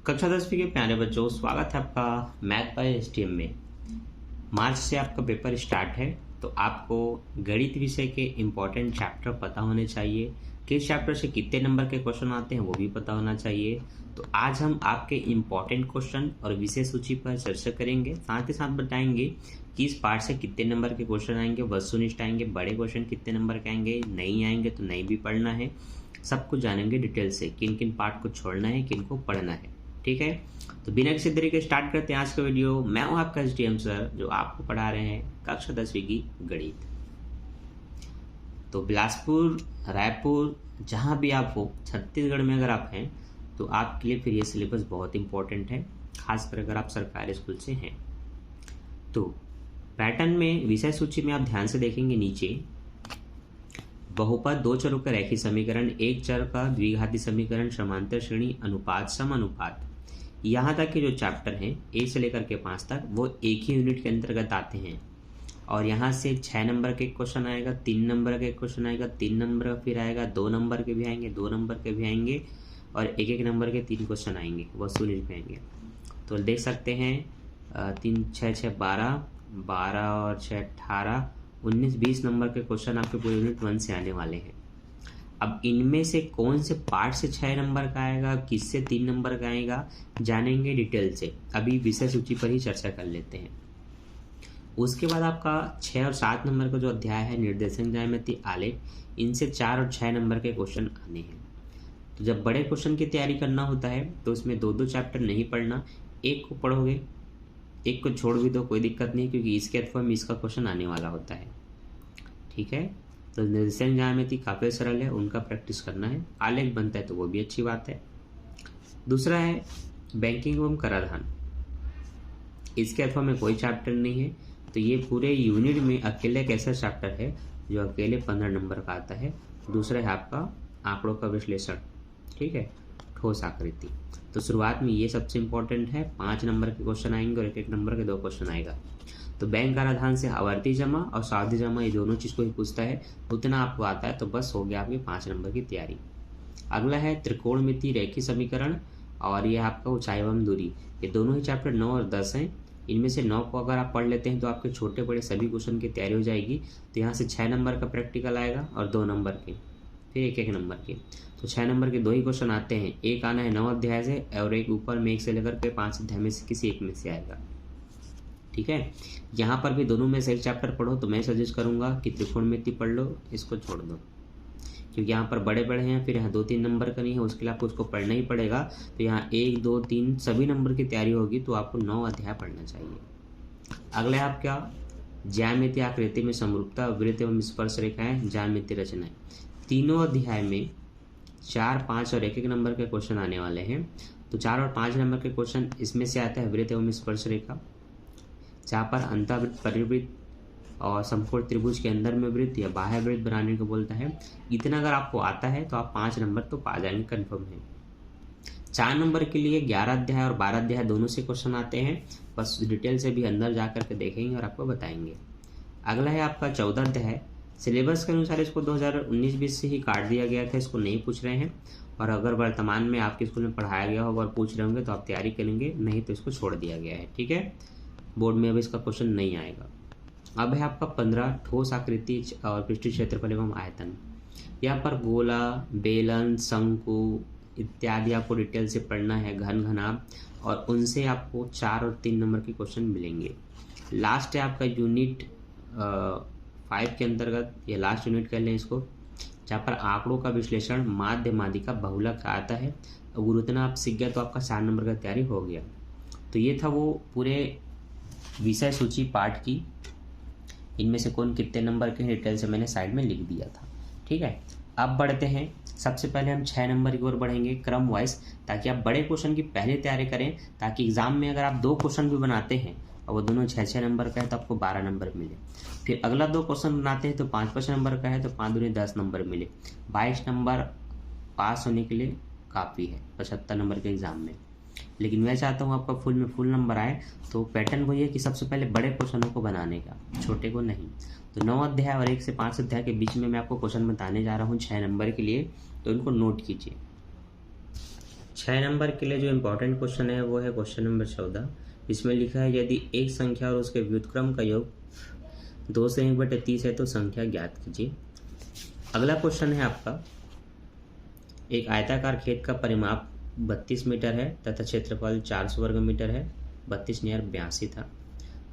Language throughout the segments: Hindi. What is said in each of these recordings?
कक्षा 10वीं के प्यारे बच्चों, स्वागत है आपका मैथ बाय एसटीएम में। मार्च से आपका पेपर स्टार्ट है, तो आपको गणित विषय के इम्पोर्टेंट चैप्टर पता होने चाहिए। किस चैप्टर से कितने नंबर के क्वेश्चन आते हैं वो भी पता होना चाहिए। तो आज हम आपके इम्पोर्टेंट क्वेश्चन और विषय सूची पर चर्चा करेंगे, साथ ही साथ बताएंगे कि इस पार्ट से कितने नंबर के क्वेश्चन आएंगे, वस्तुनिष्ठ आएंगे, बड़े क्वेश्चन कितने नंबर के आएंगे, नहीं आएंगे तो नहीं भी पढ़ना है। सब कुछ जानेंगे डिटेल से, किन किन पार्ट को छोड़ना है, किन को पढ़ना है। ठीक है, तो बिना किसी देरी के स्टार्ट करते हैं आज का वीडियो। मैं हूं आपका एसडीएम सर, जो आपको पढ़ा रहे हैं कक्षा 10वीं की गणित। तो बिलासपुर, रायपुर, जहां भी आप हो, छत्तीसगढ़ में अगर आप हैं तो आपके लिए फिर ये सिलेबस बहुत इंपॉर्टेंट है, खासकर अगर आप सरकारी स्कूल से हैं। तो पैटर्न में विषय सूची में आप ध्यान से देखेंगे, नीचे बहुपद, दो चरों का रैखिक समीकरण, एक चर का द्विघाती समीकरण, समांतर श्रेणी, अनुपात, समानुपात, यहाँ तक के जो चैप्टर हैं 1 से लेकर के 5 तक वो एक ही यूनिट के अंतर्गत आते हैं। और यहाँ से 6 नंबर के क्वेश्चन आएगा, 3 नंबर के क्वेश्चन आएगा, 3 नंबर का फिर आएगा, 2 नंबर के भी आएंगे, 2 नंबर के भी आएंगे, और एक एक नंबर के 3 क्वेश्चन आएंगे, वसूली पे आएंगे। तो देख सकते हैं 3 6 6 12, 12 और 6 18, 19 20 नंबर के क्वेश्चन आपके पूरे यूनिट 1 से आने वाले हैं। अब इनमें से कौन से पार्ट से 6 नंबर का आएगा, किससे 3 नंबर का आएगा, जानेंगे डिटेल से। अभी विषय सूची पर ही चर्चा कर लेते हैं। उसके बाद आपका 6 और 7 नंबर का जो अध्याय है, निर्देशांक ज्यामिति, आलेख, इनसे 4 और 6 नंबर के क्वेश्चन आने हैं। तो जब बड़े क्वेश्चन की तैयारी करना होता है तो उसमें 2-2 चैप्टर नहीं पढ़ना, एक को पढ़ोगे, एक को छोड़ भी दो, कोई दिक्कत नहीं, क्योंकि इसके अथवा में इसका क्वेश्चन आने वाला होता है। ठीक है, तो निर्देशांक ज्यामिति काफ़ी सरल है, उनका प्रैक्टिस करना है। आलेख बनता है तो वो भी अच्छी बात है। दूसरा है बैंकिंग एवं कराधान, इसके अथवा में कोई चैप्टर नहीं है, तो ये पूरे यूनिट में अकेले एक ऐसा चैप्टर है जो अकेले 15 नंबर का आता है। दूसरा है आपका आंकड़ों का विश्लेषण, ठीक है, ठोस आकृति। तो शुरुआत में ये सबसे इंपॉर्टेंट है, 5 नंबर के क्वेश्चन आएंगे और एक एक नंबर के 2 क्वेश्चन आएगा। तो बैंक कराधान से आवर्ती जमा और सावधि जमा, ये दोनों चीज़ को ही पूछता है, उतना आपको आता है तो बस हो गया आपकी 5 नंबर की तैयारी। अगला है त्रिकोणमिति, रैखिक समीकरण, और ये आपका ऊंचाई एवं दूरी। ये दोनों ही चैप्टर 9 और 10 हैं। इनमें से 9 को अगर आप पढ़ लेते हैं तो आपके छोटे बड़े सभी क्वेश्चन की तैयारी हो जाएगी। तो यहाँ से 6 नंबर का प्रैक्टिकल आएगा और 2 नंबर के, फिर एक एक नंबर के। तो 6 नंबर के 2 ही क्वेश्चन आते हैं, एक आना है 9 अध्याय से और एक ऊपर में 1 से लेकर के 5 अध्याय में से किसी एक में से आएगा। ठीक है, यहाँ पर भी दोनों में से एक चैप्टर पढ़ो, तो मैं सजेस्ट करूँगा कि त्रिकोणमिति पढ़ लो, इसको छोड़ दो, क्योंकि यहाँ पर बड़े बड़े हैं, फिर यहाँ 2-3 नंबर का नहीं है, उसके लिए आपको उसको पढ़ना ही पड़ेगा। तो यहाँ 1 2 3 सभी नंबर की तैयारी होगी, तो आपको 9 अध्याय पढ़ना चाहिए। अगला है आपका ज्यामिति, आकृति में समरूपता, वृत्त एवं स्पर्श रेखाएं, ज्यामिति रचनाएं। तीनों अध्याय में 4, 5 और एक एक नंबर के क्वेश्चन आने वाले हैं। तो 4 और 5 नंबर के क्वेश्चन इसमें से आता है वृत्त एवं स्पर्श रेखा, जहाँ पर अंतःवृत्त, परिवृत्त और समकोण त्रिभुज के अंदर में वृत्त या बाह्य वृत्त बनाने को बोलता है। इतना अगर आपको आता है तो आप 5 नंबर तो पा जाएंगे, कन्फर्म है। 4 नंबर के लिए 11 अध्याय और 12 अध्याय दोनों से क्वेश्चन आते हैं, बस डिटेल से भी अंदर जा करके देखेंगे और आपको बताएंगे। अगला है आपका 14 अध्याय। सिलेबस के अनुसार इसको 2019-20 से ही काट दिया गया था, इसको नहीं पूछ रहे हैं। और अगर वर्तमान में आपके स्कूल में पढ़ाया गया होगा और पूछ रहे होंगे तो आप तैयारी करेंगे, नहीं तो इसको छोड़ दिया गया है। ठीक है, बोर्ड में अब इसका क्वेश्चन नहीं आएगा। अब है आपका 15 ठोस आकृति और पृष्ठीय क्षेत्रफल एवं आयतन। यहाँ पर गोला, बेलन, शंकु इत्यादि आपको डिटेल से पढ़ना है, घन घनाभ, और उनसे आपको 4 और 3 नंबर के क्वेश्चन मिलेंगे। लास्ट है आपका यूनिट 5 के अंतर्गत, ये लास्ट यूनिट कह लें इसको, जहाँ पर आंकड़ों का विश्लेषण, माध्य, माध्यिका, बहुलक आता है। अगर उतना आप सीख गए तो आपका 4 नंबर का तैयारी हो गया। तो ये था वो पूरे विषय सूची पार्ट की, इनमें से कौन कितने नंबर के डिटेल से मैंने साइड में लिख दिया था। ठीक है, अब बढ़ते हैं। सबसे पहले हम 6 नंबर की ओर बढ़ेंगे क्रम वाइज, ताकि आप बड़े क्वेश्चन की पहले तैयारी करें, ताकि एग्जाम में अगर आप 2 क्वेश्चन भी बनाते हैं और वो दोनों 6-6 नंबर का है तो आपको 12 नंबर मिले। फिर अगला 2 क्वेश्चन बनाते हैं तो 5-5 नंबर का है तो 5 दूनी 10 नंबर मिले। 22 नंबर पास होने के लिए काफ़ी है 75 नंबर के एग्जाम में। लेकिन मैं चाहता हूँ आपका फुल में फुल नंबर आए, तो पैटर्न वही है कि सबसे पहले बड़े क्वेश्चनों को बनाने का, छोटे को नहीं। तो 9 अध्याय और 1 से 5 अध्याय के बीच में मैं आपको क्वेश्चन बताने जा रहा हूँ 6 नंबर के लिए, तो इनको नोट कीजिए। 6 नंबर के लिए जो इम्पोर्टेंट क्वेश्चन है वो है क्वेश्चन नंबर 14। इसमें लिखा है यदि एक संख्या और उसके व्युत्क्रम का योग 2 से 1/30 है तो संख्या ज्ञात कीजिए। अगला क्वेश्चन है आपका, एक आयताकार खेत का परिमाप 32 मीटर है तथा क्षेत्रफल 400 वर्ग मीटर है, 32 नहीं 82 था,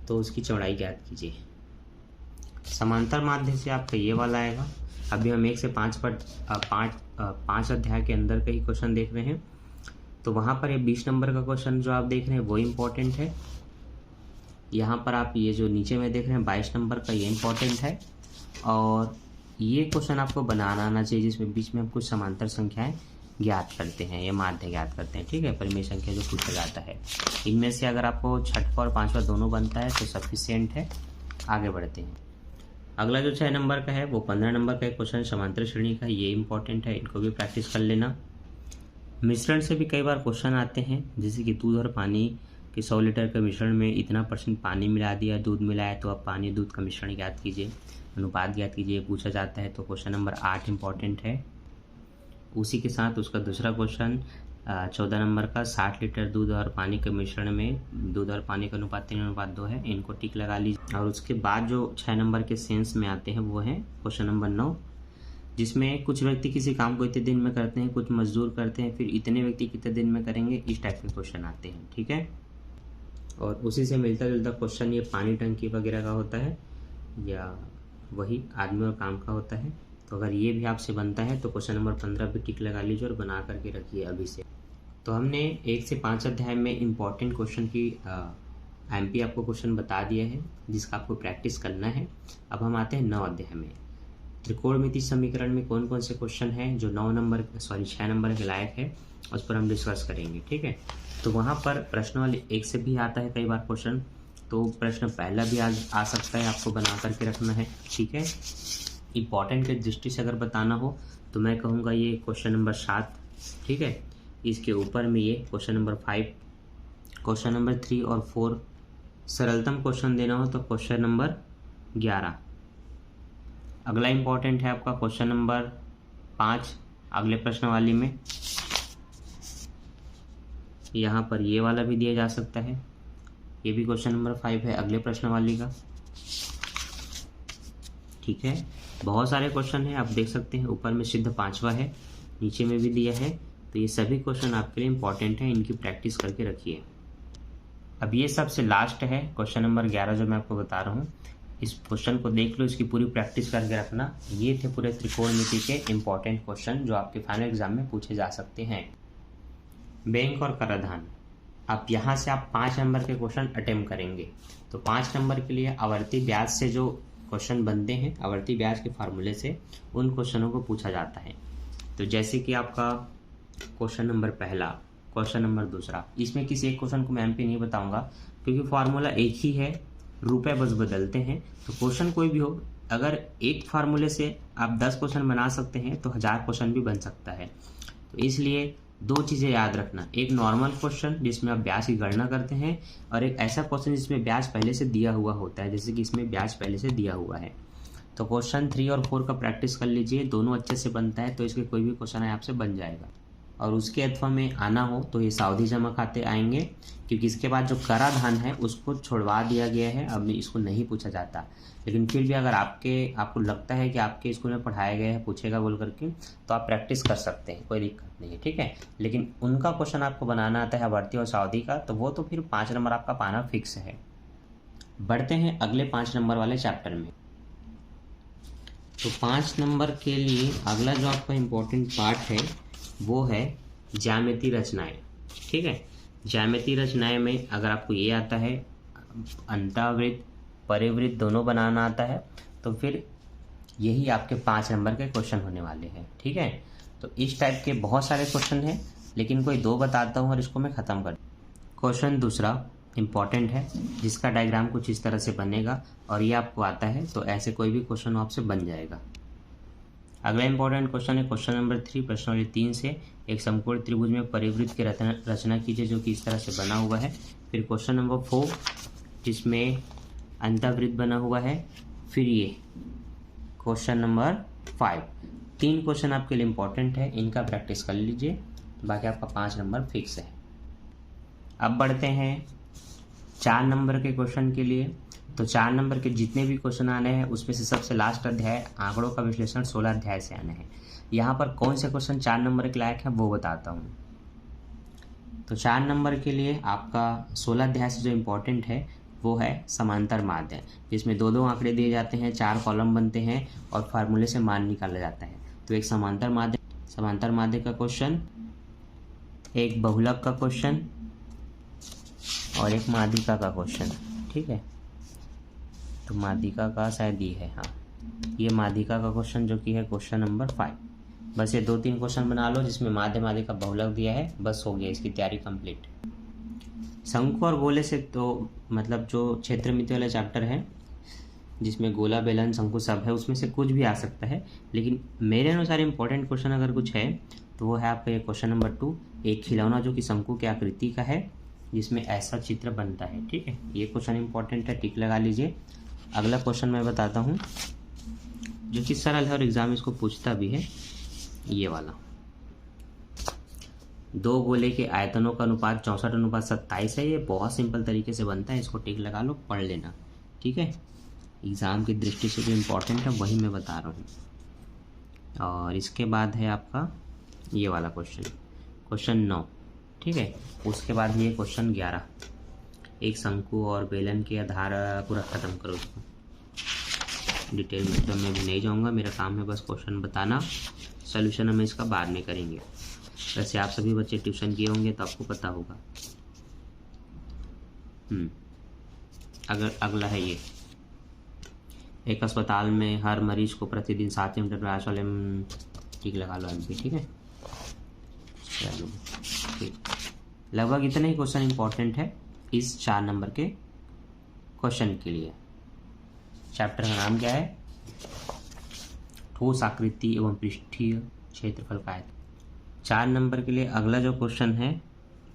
तो उसकी चौड़ाई ज्ञात कीजिए। समांतर माध्य से आपका ये वाला आएगा। अभी हम 1 से 5 अध्याय के अंदर का ही क्वेश्चन देख रहे हैं, तो वहाँ पर ये 20 नंबर का क्वेश्चन जो आप देख रहे हैं वो इम्पोर्टेंट है। यहाँ पर आप ये जो नीचे में देख रहे हैं 22 नंबर का, ये इम्पोर्टेंट है। और ये क्वेश्चन आपको बनाना आना चाहिए जिसमें बीच में हम कुछ समांतर संख्याएं ज्ञात करते हैं, ये माध्य ज्ञात करते हैं, ठीक है, परिमेय संख्या जो पूछा जाता है। इनमें से अगर आपको छठवां और पांचवा दोनों बनता है तो सफिशिएंट है। आगे बढ़ते हैं। अगला जो 6 नंबर का है वो 15 नंबर का एक क्वेश्चन समांतर श्रेणी का, ये इंपॉर्टेंट है, इनको भी प्रैक्टिस कर लेना। मिश्रण से भी कई बार क्वेश्चन आते हैं, जैसे कि दूध और पानी के 100 लीटर के मिश्रण में इतना % पानी मिला दिया, दूध मिलाया, तो आप पानी दूध का मिश्रण ज्ञात कीजिए, अनुपात ज्ञात कीजिए, पूछा जाता है। तो क्वेश्चन नंबर 8 इंपॉर्टेंट है। उसी के साथ उसका दूसरा क्वेश्चन 14 नंबर का, 60 लीटर दूध और पानी के मिश्रण में दूध और पानी का अनुपात 3:2 है, इनको टिक लगा लीजिए। और उसके बाद जो 6 नंबर के सेंस में आते हैं वो है क्वेश्चन नंबर 9, जिसमें कुछ व्यक्ति किसी काम को इतने दिन में करते हैं, कुछ मजदूर करते हैं, फिर इतने व्यक्ति कितने दिन में करेंगे, इस टाइप के क्वेश्चन आते हैं, ठीक है। और उसी से मिलता जुलता क्वेश्चन ये पानी टंकी वगैरह का होता है, या वही आदमी और काम का होता है। तो अगर ये भी आपसे बनता है तो क्वेश्चन नंबर 15 पे टिक लगा लीजिए और बना करके रखिए अभी से। तो हमने 1 से 5 अध्याय में इम्पॉर्टेंट क्वेश्चन की एमपी आपको क्वेश्चन बता दिया है, जिसका आपको प्रैक्टिस करना है। अब हम आते हैं 9 अध्याय में। त्रिकोणमिति समीकरण में कौन कौन से क्वेश्चन हैं जो 6 नंबर के लायक है, उस पर हम डिस्कस करेंगे, ठीक है। तो वहाँ पर प्रश्न वाले 1 से भी आता है कई बार क्वेश्चन, तो प्रश्न पहला भी आ सकता है, आपको बना करके रखना है, ठीक है। इम्पॉर्टेंट की दृष्टि से अगर बताना हो तो मैं कहूँगा ये क्वेश्चन नंबर 7, ठीक है। इसके ऊपर में ये क्वेश्चन नंबर 5, क्वेश्चन नंबर 3 और 4। सरलतम क्वेश्चन देना हो तो क्वेश्चन नंबर 11। अगला इम्पॉर्टेंट है आपका क्वेश्चन नंबर 5 अगले प्रश्न वाली में। यहाँ पर ये वाला भी दिया जा सकता है, ये भी क्वेश्चन नंबर 5 है अगले प्रश्न वाली का, ठीक है। बहुत सारे क्वेश्चन हैं, आप देख सकते हैं, ऊपर में सिद्ध 5वां है, नीचे में भी दिया है। तो ये सभी क्वेश्चन आपके लिए इंपॉर्टेंट हैं, इनकी प्रैक्टिस करके रखिए। अब ये सबसे लास्ट है क्वेश्चन नंबर 11 जो मैं आपको बता रहा हूँ। इस क्वेश्चन को देख लो, इसकी पूरी प्रैक्टिस करके रखना। ये थे पूरे त्रिकोणमिति के इंपॉर्टेंट क्वेश्चन जो आपके फाइनल एग्जाम में पूछे जा सकते हैं। बैंक और कराधान, अब यहाँ से आप 5 नंबर के क्वेश्चन अटेम्प्ट करेंगे। तो 5 नंबर के लिए आवर्ती ब्याज से जो क्वेश्चन बनते हैं, आवर्ती ब्याज के फार्मूले से उन क्वेश्चनों को पूछा जाता है। तो जैसे कि आपका क्वेश्चन नंबर पहला, क्वेश्चन नंबर दूसरा, इसमें किसी एक क्वेश्चन को मैं एमपी नहीं बताऊंगा क्योंकि फार्मूला एक ही है, रुपए बस बदलते हैं। तो क्वेश्चन कोई भी हो, अगर एक फार्मूले से आप 10 क्वेश्चन बना सकते हैं तो 1000 क्वेश्चन भी बन सकता है। तो इसलिए 2 चीज़ें याद रखना, एक नॉर्मल क्वेश्चन जिसमें आप ब्याज की गणना करते हैं, और एक ऐसा क्वेश्चन जिसमें ब्याज पहले से दिया हुआ होता है, जैसे कि इसमें ब्याज पहले से दिया हुआ है। तो क्वेश्चन 3 और 4 का प्रैक्टिस कर लीजिए, दोनों अच्छे से बनता है तो इसके कोई भी क्वेश्चन है आपसे बन जाएगा। और उसके अथवा में आना हो तो ये सावधि जमा खाते आएंगे, क्योंकि इसके बाद जो कराधान है उसको छोड़वा दिया गया है, अब इसको नहीं पूछा जाता। लेकिन फिर भी अगर आपको लगता है कि आपके स्कूल में पढ़ाया गया है, पूछेगा बोल करके, तो आप प्रैक्टिस कर सकते हैं, कोई दिक्कत नहीं है, ठीक है। लेकिन उनका क्वेश्चन आपको बनाना आता है आवर्ती और सावधि का, तो वो तो फिर 5 नंबर आपका पाना फिक्स है। बढ़ते हैं अगले 5 नंबर वाले चैप्टर में। तो 5 नंबर के लिए अगला जो आपका इम्पोर्टेंट पार्ट है वो है ज्यामितीय रचनाएं, ठीक है। ज्यामितीय रचनाएं में अगर आपको ये आता है, अंतःवृत्त परिवृत्त दोनों बनाना आता है, तो फिर यही आपके 5 नंबर के क्वेश्चन होने वाले हैं, ठीक है। तो इस टाइप के बहुत सारे क्वेश्चन हैं, लेकिन कोई 2 बताता हूँ और इसको मैं ख़त्म कर। क्वेश्चन दूसरा इम्पॉर्टेंट है, जिसका डायग्राम कुछ इस तरह से बनेगा और ये आपको आता है, तो ऐसे कोई भी क्वेश्चन आपसे बन जाएगा। अगला इंपॉर्टेंट क्वेश्चन है क्वेश्चन नंबर 3 प्रश्नावली 3 से, एक समकोण त्रिभुज में परिवृत्त की रचना कीजिए जो कि इस तरह से बना हुआ है। फिर क्वेश्चन नंबर 4 जिसमें अंतःवृत्त बना हुआ है। फिर ये क्वेश्चन नंबर 5, 3 क्वेश्चन आपके लिए इंपॉर्टेंट है, इनका प्रैक्टिस कर लीजिए। बाकी आपका 5 नंबर फिक्स है। अब बढ़ते हैं 4 नंबर के क्वेश्चन के लिए। तो 4 नंबर के जितने भी क्वेश्चन आने हैं उसमें से सबसे लास्ट अध्याय आंकड़ों का विश्लेषण 16 अध्याय से आने हैं। यहाँ पर कौन से क्वेश्चन 4 नंबर के लायक हैं वो बताता हूँ। तो 4 नंबर के लिए आपका 16 अध्याय से जो इम्पोर्टेंट है वो है समांतर माध्य, जिसमें 2-2 आंकड़े दिए जाते हैं, 4 कॉलम बनते हैं और फार्मूले से मान निकाला जाता है। तो एक समांतर माध्य का क्वेश्चन, एक बहुलक का क्वेश्चन और एक माध्यिका का क्वेश्चन। ठीक है, तो माध्यिका का शायद ये है, हाँ ये माध्यिका का क्वेश्चन जो कि है क्वेश्चन नंबर 5। बस ये 2-3 क्वेश्चन बना लो जिसमें माध्यिका बहुलक दिया है, बस हो गया, इसकी तैयारी कंप्लीट। शंकु और गोले से तो मतलब जो क्षेत्रमिति वाला चैप्टर है जिसमें गोला बेलन शंकु सब है, उसमें से कुछ भी आ सकता है, लेकिन मेरे अनुसार इम्पोर्टेंट क्वेश्चन अगर कुछ है तो वो है आपका ये क्वेश्चन नंबर 2, एक खिलौना जो कि शंकु की आकृति का है जिसमें ऐसा चित्र बनता है। ठीक है, ये क्वेश्चन इंपॉर्टेंट है, टिक लगा लीजिए। अगला क्वेश्चन मैं बताता हूँ जो कि सरल है और एग्जाम इसको पूछता भी है, ये वाला। 2 गोले के आयतनों का अनुपात 64:27 है। ये बहुत सिंपल तरीके से बनता है, इसको टिक लगा लो, पढ़ लेना। ठीक है, एग्ज़ाम की दृष्टि से जो इम्पोर्टेंट है वही मैं बता रहा हूँ। और इसके बाद है आपका ये वाला क्वेश्चन 9। ठीक है, उसके बाद ये क्वेश्चन 11, एक शंकु और बेलन के आधार पूरा ख़त्म करो इसको। डिटेल में तो मैं भी नहीं जाऊँगा, मेरा काम है बस क्वेश्चन बताना, सोल्यूशन हम इसका बाद में करेंगे। वैसे आप सभी बच्चे ट्यूशन किए होंगे तो आपको पता होगा। अगर अगला है ये, एक अस्पताल में हर मरीज को प्रतिदिन 7 सेंटीमीटर व्यास वाले टीक लगा लो MP। ठीक है, चलो ठीक, लगभग इतने ही क्वेश्चन इंपॉर्टेंट है इस 4 नंबर के क्वेश्चन के लिए। चैप्टर का नाम क्या है? ठोस आकृति एवं पृष्ठीय क्षेत्रफल का आयतन। 4 नंबर के लिए अगला जो क्वेश्चन है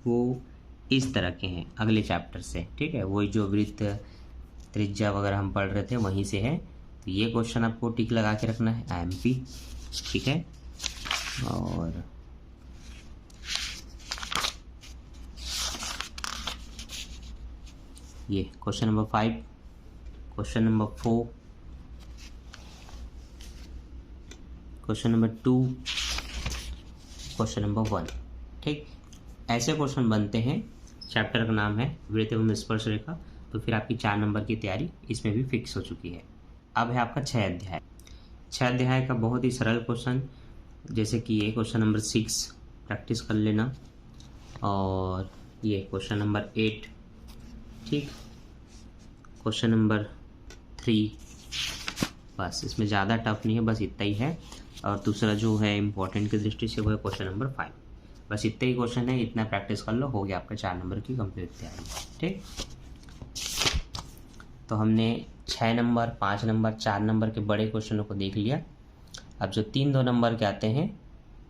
वो इस तरह के हैं अगले चैप्टर से। ठीक है, वही जो वृत्त त्रिज्या वगैरह हम पढ़ रहे थे वहीं से है। तो ये क्वेश्चन आपको टिक लगा के रखना है, MP। ठीक है, और ये question number 5, question number 4, question number 2, question number 1। ठीक, ऐसे क्वेश्चन बनते हैं। चैप्टर का नाम है वृत्त एवं स्पर्श रेखा। तो फिर आपकी 4 नंबर की तैयारी इसमें भी फिक्स हो चुकी है। अब है आपका 6 अध्याय। 6 अध्याय का बहुत ही सरल क्वेश्चन, जैसे कि ये क्वेश्चन नंबर 6 प्रैक्टिस कर लेना, और ये क्वेश्चन नंबर 8। ठीक, क्वेश्चन नंबर 3, बस इसमें ज़्यादा टफ नहीं है, बस इतना ही है। और दूसरा जो है इम्पोर्टेंट की दृष्टि से वो है क्वेश्चन नंबर 5। बस इतना ही क्वेश्चन है, इतना प्रैक्टिस कर लो, हो गया आपका 4 नंबर की कंप्लीट तैयारी। ठीक, तो हमने 6 नंबर, 5 नंबर, 4 नंबर के बड़े क्वेश्चनों को देख लिया। अब जो 3-2 नंबर के आते हैं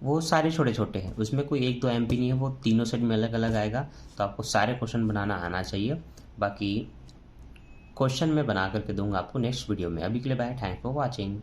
वो सारे छोटे छोटे हैं, उसमें कोई 1-2 MP नहीं है, वो तीनों सेट में अलग अलग आएगा। तो आपको सारे क्वेश्चन बनाना आना चाहिए। बाकी क्वेश्चन मैं बना करके दूंगा आपको नेक्स्ट वीडियो में। अभी के लिए बाय, थैंक फॉर वॉचिंग।